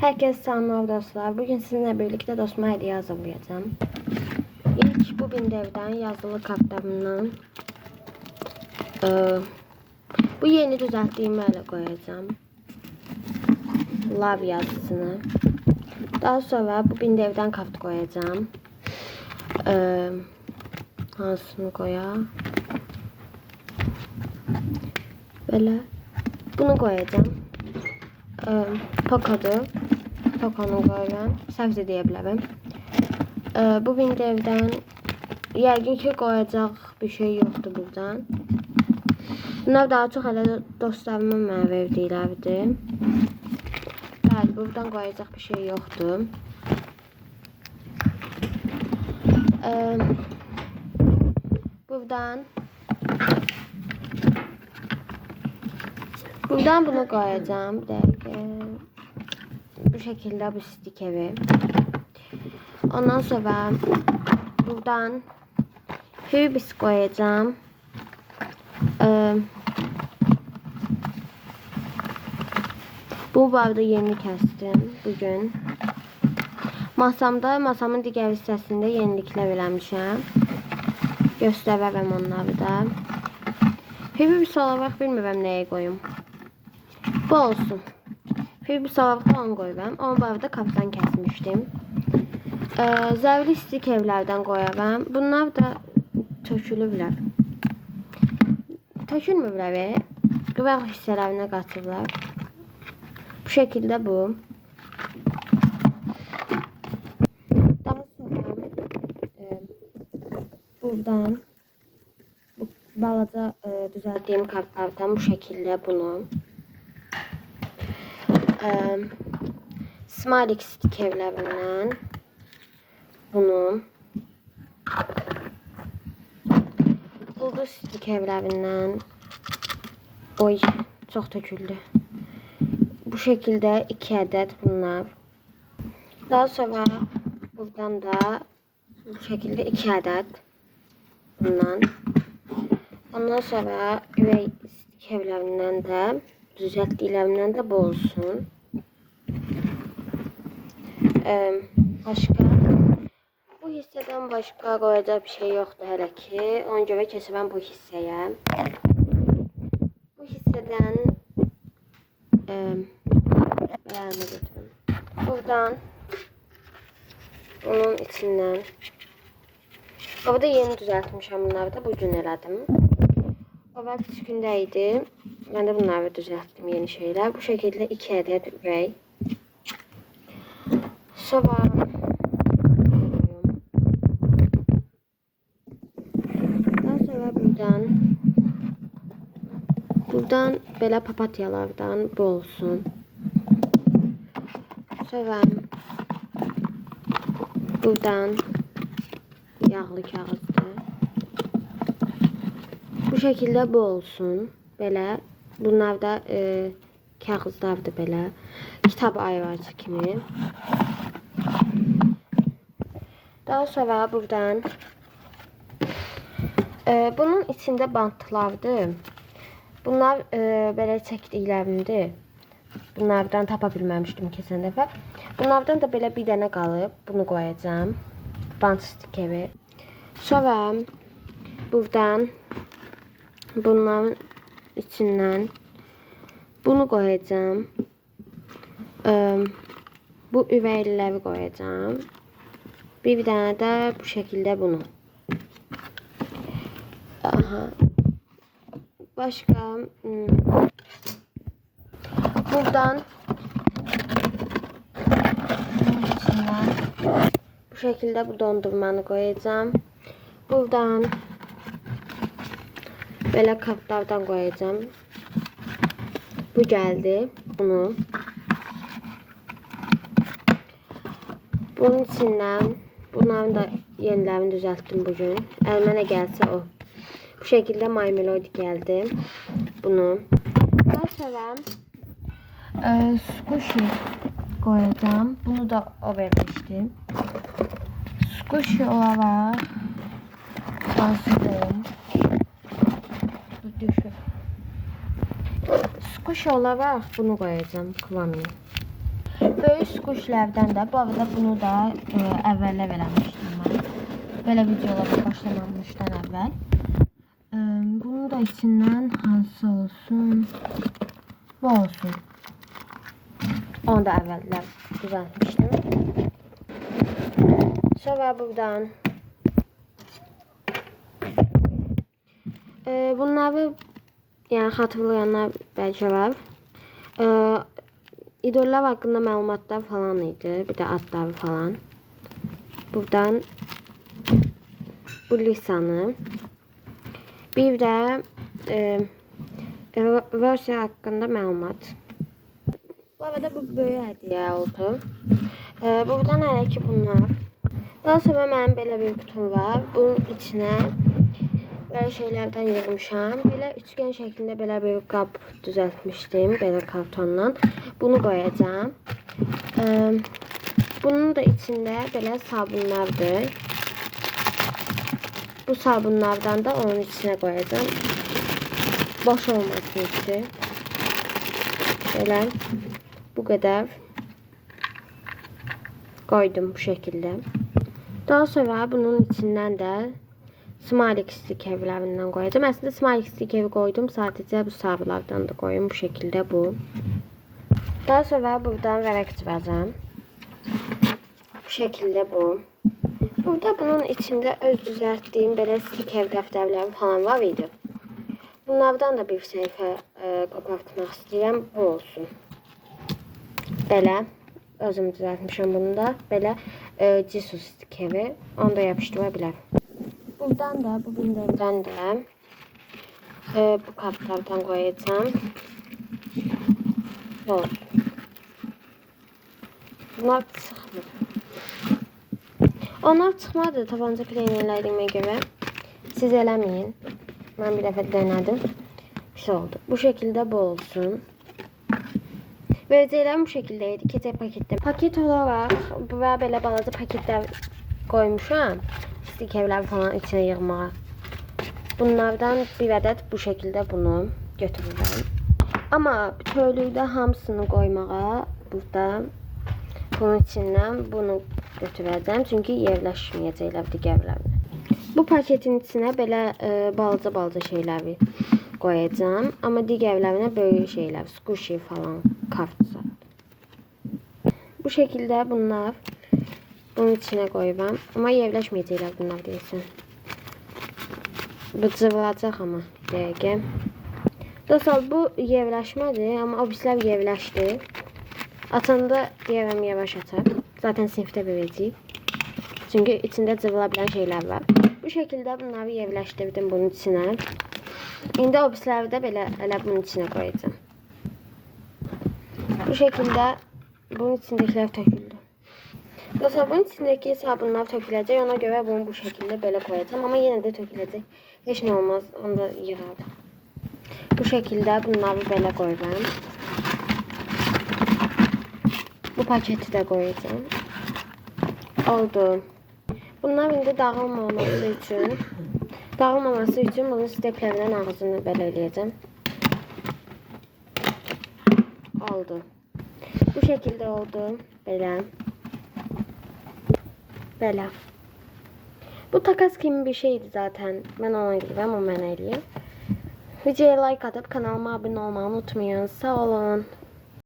Herkese selamlar dostlar. Bugün sizinle birlikte dostuma hediye hazırlayacağım. İlk bu Bindev'den yazılı kaplarından bu yeni düzelttiğim yerle koyacağım. Love yazısını. Daha sonra bu Bindev'den kart koyacağım. Hangisini koyayım? Böyle. Bunu koyacağım. Poco'dur. Poco'nu koyuyorum. Səvzə deyə bilərəm. Bu Bindev'dən yəqin ki koyacaq bir şey yoktu buradan. Bunlar daha çok hələ dostlarımın mənə verdikləridir. Bəli, buradan koyacaq bir şey yoktu. Buradan bunu koyacağım. Bir dakika. Bu şekilde bu stikeri. Ondan sonra buradan Hürbis koyacağım. Bu barda yeni kestim bugün. Masamın digər hissəsində yeniliklər eləmişəm. Göstərərəm onları da. Hürbis olaraq bilmirəm nəyə qoyum. Bu olsun. Hürbis olaraq falan koyuram. Onu bu arada kaptan kesmiştim. Zərli stikerlərdən qoyaram. Bunlar da tökülürlər. Tökülmürlər. Qıraq hissələrinə qatırlar. Bu şekilde bu. Daha sonra buradan bu balaca düzelttiğim kartlardan bu şekilde bunu Smiley stikerlerinden bunu Buldu stikerlerinden oy çok töküldü. Bu şekilde 2 adet bunlar. Daha sonra buradan da bu şekilde 2 adet bundan. Ondan sonra üvey stikerlerinden de düzelttiğilerinden de bu olsun. Başka bu hisseden başka koyacak bir şey yoktu hele ki. Ona göre keçirəm bu hissəyə. Bu hissədən beğenme götürün. Buradan bunun içinden orada yeni düzeltmişim bunları da bugün elədim. O vaxt gündəydi. Ben de bunları düzelttim yeni şeyler. Bu şekilde 2 adet üvey. Sonra daha sonra buradan belə papatyalardan bu olsun. Sonra buradan yağlı kağızdır. Bu şekilde bu olsun. Belə bunlar da kağızlardır belə. Kitab ayırıcı kimi. Daha sonra buradan bunun içinde bantlardır. Bunlar belə çəkdiklərimdir. Bunlardan tapa bilməmişdim keçən dəfə. Bunlardan da belə bir dənə qalıb. Bunu koyacağım. Bant stikeri. Sonra buradan bunların içinden bunu koyacağım. Bu üveylileri koyacağım. Bir tane de bu şekilde bunu. Aha. Başka buradan içinden bu şekilde bu dondurmanı koyacağım. Buradan böyle kaplardan koyacağım. Bu geldi. Bunu. Bunun içinden bunların da yenilerini düzelttim bugün. Elime ne gelse o. Bu şekilde My Melody geldi. Bunu. Daha sonra Squishy koyacağım. Bunu da o vermişti. Squishy olarak bahsedeyim. Düşün. Squishy olarak bunu koyacağım kıvamını. böyük squishlərdən də bu arada bunu da əvvəllər eləmişdim mən. Belə videolara başlamamışdan əvvəl. Bunu da içindən hansı olsun? Bu olsun. Onu da əvvəllər düzəltmişdim. Sonra buradan bunları yani hatırlayanlar belki var. İdollar hakkında məlumatlar falan idi. Bir de adları falan. Buradan bu lisanı. Bir de Rusya hakkında məlumat. Bu arada bu böyle hediye oldu. Buradan hələ ki bunlar. Daha sonra mənim belə bir kutum var. Bunun içine böyle şeylerden yığmışam. Belə üçgen şeklinde belə bir qab düzəltmişdim. Belə kartondan. Bunu koyacağım. Bunun da içinde belə sabunlardır. Bu sabunlardan da onun içine koyacağım. Boş olmasın içi. Böyle bu kadar koydum bu şekilde. Daha sonra bunun içinden de Smiley stikerlerinden koyacağım. Aslında Smiley stikeri koydum. Sadece bu sabunlardan da koyayım bu şekilde bu. Daha sonra buradan vərəq çıxacağım. Bu şekilde bu. Burada bunun içinde öz düzəltdiyim belə stiker dəftərləri falan var idi. Bunlardan da bir səhifə qopartmaq istəyirəm. Bu olsun. Belə. Özüm düzəltmişəm bunu da. Belə Jesus stikeri. Onu da yapışdıra bilərəm. Buradan da bu bindirdən də bu kartlardan koyacağım. Olsun. Bunlar çıxmır. Onlar çıxmadı tabanca peynirlədiyimə görə. Siz eləməyin. Ben bir dəfə denedim. Pis oldu. Bu şekilde bu olsun. Verəcəklərim bu şekildeydi. Keçək paketdə. Paket olaraq və belə balaca paketlər koymuşam. Stikerler falan içine yığmağa. Bunlardan bir adet bu şekilde bunu götürürəm. Ama bütövlükdə hamısını koymağa burada bunun içindən bunu götürəcəm. Çünki yerləşməyəcəklər digərlərinə. Bu paketin içine belə balaca şeyləri koyacağım. Ama digərlərinə böyük şeyler, squishy falan, kartsa. Bu şekilde bunlar bunun içine koyacağım. Ama yerləşməyəcəklər bunlar deyilsin. Bu cıvılacaq ama dəqiqə. Dostlar bu yerləşmədi ama o bizlər yerləşdi. Atanda deyərəm yavaş atar. Zaten sinifdə verəcəyik. Çünkü içinde cıvılabilen şeyler var. Bu şekilde bunları yerləşdirdim bunun içine. İndi o bizləri də belə elə bunun içine koyacağım. Bu şekilde bunun içindekiler töküldü. Dostlar bunun içindeki sabunlar töküləcək. Ona göre bunu bu şekilde böyle koyacağım. Ama yine de töküləcək. Hiç ne olmaz. Onu da yığardım. Bu şekilde bunları böyle koyacağım. Bu paketi de koyacağım. Oldu. Bunlar indi dağılmaması için bunun steplerinden ağzını belə eləyəcəm. Oldu. Bu şekilde oldu. Belə. Belə. Bu takas kimi bir şeydi zaten. Ben ona girəm, o mənə eləyir. Videoya like atıp kanalıma abone olmayı unutmayın. Sağ olun.